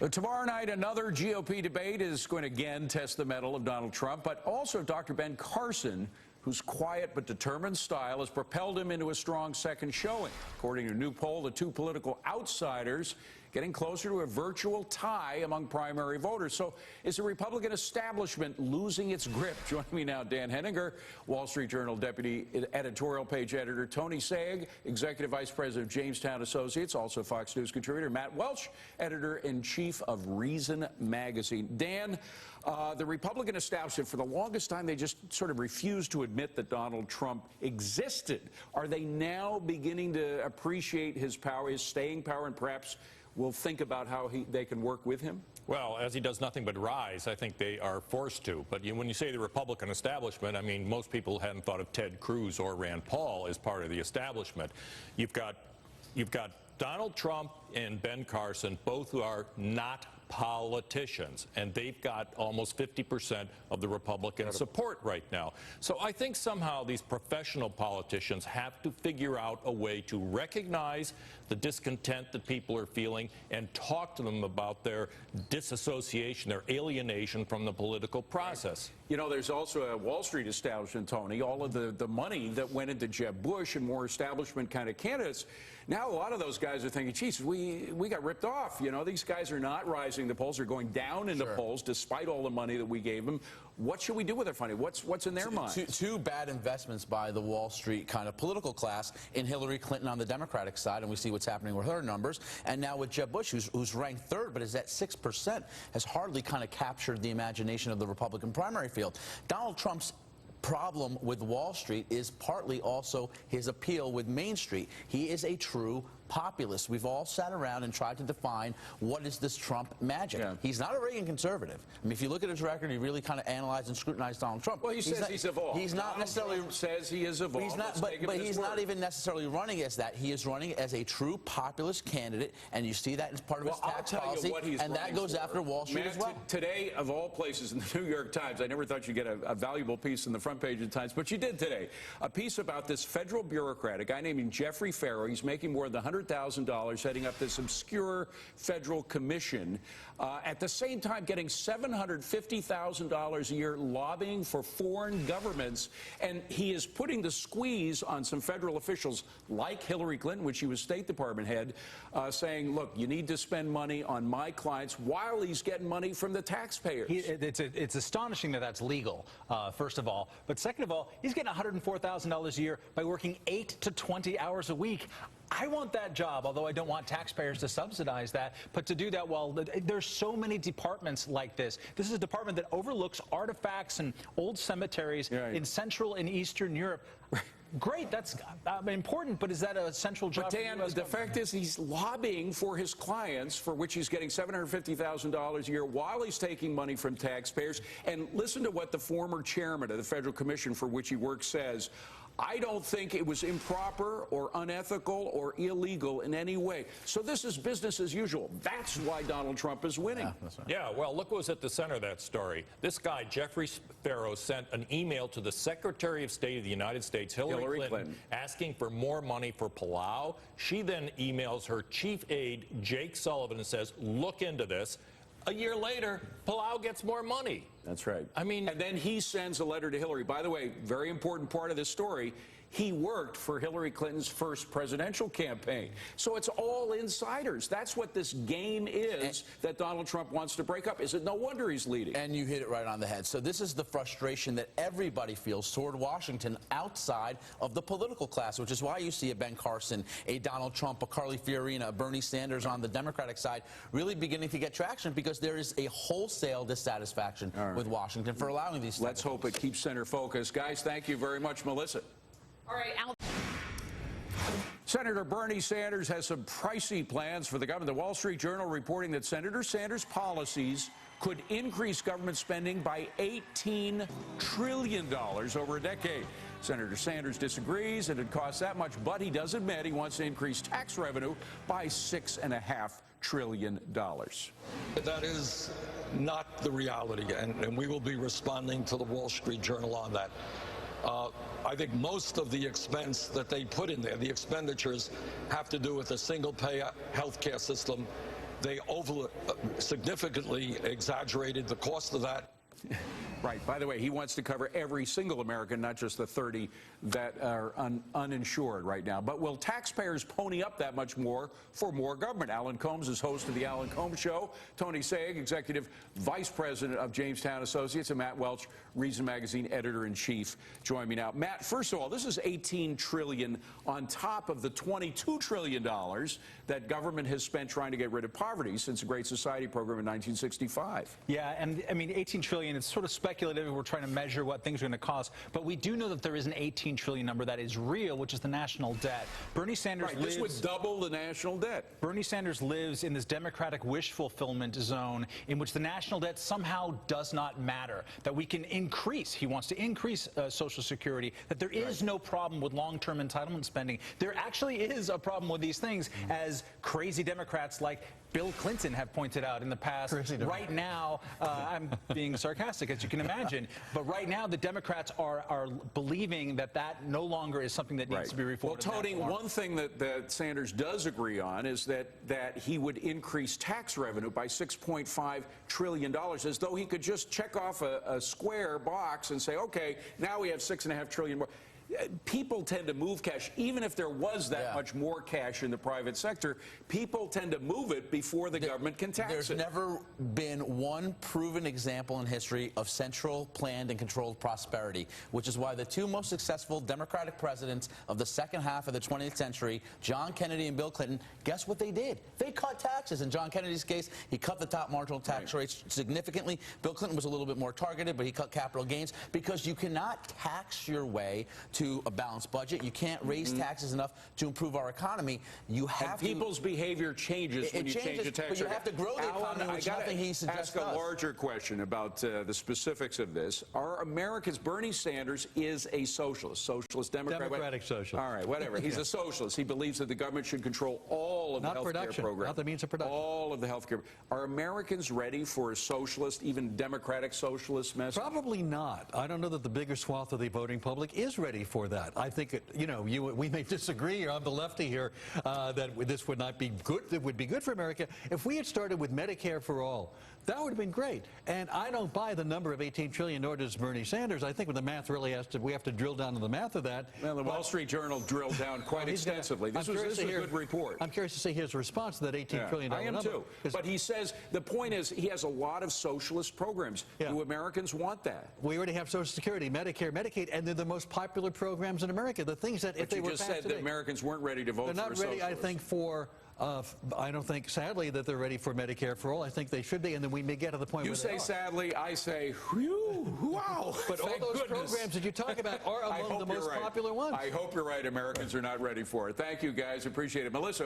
Tomorrow night, another GOP debate is going to again test the mettle of Donald Trump, but also Dr. Ben Carson, whose quiet but determined style has propelled him into a strong second showing. According to a new poll, the two political outsiders getting closer to a virtual tie among primary voters. So is the Republican establishment losing its grip? Joining me now, Dan Henninger, Wall Street Journal Deputy Editorial Page Editor Tony Saig, Executive Vice President of Jamestown Associates, also Fox News contributor Matt Welch, Editor-in-Chief of Reason Magazine. Dan, the Republican establishment, for the longest time, they just sort of refused to admit that Donald Trump existed. Are they now beginning to appreciate his power, his staying power, and perhaps will think about how they can work with him? Well, as he does nothing but rise, I think they are forced to. But when you say the Republican establishment, I mean, most people hadn't thought of Ted Cruz or Rand Paul as part of the establishment. You've got Donald Trump and Ben Carson, both who are not politicians, and they've got almost 50% of the Republican support right now. So I think somehow these professional politicians have to figure out a way to recognize the discontent that people are feeling and talk to them about their disassociation, their alienation from the political process. You know, there's also a Wall Street establishment, Tony, all of the money that went into Jeb Bush and more establishment kind of candidates. Now a lot of those guys are thinking, geez, we got ripped off. You know, these guys are not rising the polls. They're going down in the polls despite all the money that we gave them. What should we do with their money? What's in their minds? Two bad investments by the Wall Street kind of political class in Hillary Clinton on the Democratic side, and we see what's happening with her numbers. And now with Jeb Bush, who's ranked third, but is at 6%, has hardly kind of captured the imagination of the Republican primary field. Donald Trump's problem with Wall Street is partly also his appeal with Main Street. He is a true populist. We've all sat around and tried to define what is this Trump magic. Yeah. He's not a Reagan conservative. I mean, if you look at his record, you really kind of analyze and scrutinize Donald Trump. Well, he says he's evolved. He's not necessarily Trump says he is evolved. He's not, but he's not even necessarily running as that. He is running as a true populist candidate, and you see that as part of his tax policy, and that goes after Wall Street as well. Today, of all places, in the New York Times, I never thought you'd get a valuable piece in the front page of the Times, but you did today. A piece about this federal bureaucrat, a guy named Jeffrey Farrow. He's making more than $100,000 setting up this obscure federal commission, at the same time getting $750,000 a year lobbying for foreign governments. And he is putting the squeeze on some federal officials like Hillary Clinton, when she was State Department head, saying, look, you need to spend money on my clients while he's getting money from the taxpayers. It's astonishing that that's legal, first of all. But second of all, he's getting $104,000 a year by working 8 to 20 hours a week. I want that job, although I don't want taxpayers to subsidize that. But to do that, well, there's so many departments like this. This is a department that overlooks artifacts and old cemeteries in Central and Eastern Europe. Great, that's important, but is that a central job? But Dan, the fact is he's lobbying for his clients, for which he's getting $750,000 a year while he's taking money from taxpayers. And listen to what the former chairman of the Federal Commission for which he works says. I don't think it was improper or unethical or illegal in any way. So this is business as usual. That's why Donald Trump is winning. Yeah, that's right. Yeah, well, look what was at the center of that story. This guy, Jeffrey Farrow, sent an email to the Secretary of State of the United States, Hillary Clinton, asking for more money for Palau. She then emails her chief aide, Jake Sullivan, and says, look into this. A year later, Palau gets more money. That's right. I mean, and then he sends a letter to Hillary. By the way, very important part of this story, he worked for Hillary Clinton's first presidential campaign. So it's all insiders. That's what this game is that Donald Trump wants to break up. Is it no wonder he's leading? And you hit it right on the head. So this is the frustration that everybody feels toward Washington outside of the political class, which is why you see a Ben Carson, a Donald Trump, a Carly Fiorina, a Bernie Sanders on the Democratic side really beginning to get traction because there is a wholesale dissatisfaction with Washington for allowing these. Let's hope it keeps center focus. Guys, thank you very much, Melissa. All right, Senator Bernie Sanders has some pricey plans for the government. The Wall Street Journal reporting that Senator Sanders' policies could increase government spending by $18 trillion over a decade. Senator Sanders disagrees and it costs that much, but he does admit he wants to increase tax revenue by $6.5 trillion. That is not the reality, and we will be responding to the Wall Street Journal on that. I think most of the expense that they put in there, the expenditures, have to do with a single-payer health care system they significantly exaggerated the cost of that. Right. By the way, he wants to cover every single American, not just the 30 that are uninsured right now. But will taxpayers pony up that much more for more government? Alan Colmes is host of the Alan Colmes Show. Tony Saig, Executive Vice President of Jamestown Associates, and Matt Welch, Reason Magazine Editor-in-Chief, join me now. Matt, first of all, this is $18 trillion on top of the $22 trillion that government has spent trying to get rid of poverty since the Great Society program in 1965. Yeah, and I mean, $18 trillion, it's sort of speculative. We're trying to measure what things are going to cost. But we do know that there is an $18 trillion number that is real, which is the national debt. Bernie Sanders This would double the national debt. Bernie Sanders lives in this Democratic wish fulfillment zone in which the national debt somehow does not matter, that we can increase. He wants to increase Social Security, that there is no problem with long-term entitlement spending. There actually is a problem with these things, as crazy Democrats like Bill Clinton have pointed out in the past. Right now, I'm being sarcastic, as you can imagine, but right now the Democrats are believing that that no longer is something that needs to be reformed. Well, Tony, one thing that Sanders does agree on is that he would increase tax revenue by $6.5 trillion, as though he could just check off a square box and say, okay, now we have $6.5 trillion more. People tend to move cash, even if there was that much more cash in the private sector. People tend to move it before the government can tax it. There's never been one proven example in history of central planned and controlled prosperity, which is why the two most successful Democratic presidents of the second half of the 20th century, John Kennedy and Bill Clinton, guess what they did? They cut taxes. In John Kennedy's case, he cut the top marginal tax rates significantly. Bill Clinton was a little bit more targeted, but he cut capital gains, because you cannot tax your way to a balanced budget. You can't raise taxes enough to improve our economy. You have to. People's behavior changes when you change the tax rate. But you have to grow the economy, which nothing he suggests does. Ask a larger question about the specifics of this. Are Americans? Bernie Sanders is a socialist, Democrat. Democratic socialist. All right, whatever. He's a socialist. He believes that the government should control all of the health care program. Not the means of production. All of the health care. Are Americans ready for a socialist, even democratic socialist message? Probably not. I don't know that the bigger swath of the voting public is ready for that. I think, we may disagree. I'm the lefty here, that this would not be good. It would be good for America if we had started with Medicare for all. That would have been great. And I don't buy the number of 18 trillion, nor does Bernie Sanders. I think the math really we have to drill down to the math of that. Well, the Wall Street Journal drilled down quite extensively. This was a good report. I'm curious to see his response to that $18 trillion number. I am too. But he says, the point is, he has a lot of socialist programs. Do Americans want that? We already have Social Security, Medicare, Medicaid, and they're the most popular programs in America. The things that, if they were passed today, you just said that Americans weren't ready to vote for a socialist. They're not ready, I think, for... I don't think, sadly, that they're ready for Medicare for all. I think they should be, and then we may get to the point where they are. You say sadly, I say, whew, wow. But all those programs that you talk about are among the most popular ones. I hope you're right. Americans are not ready for it. Thank you, guys. Appreciate it. Melissa.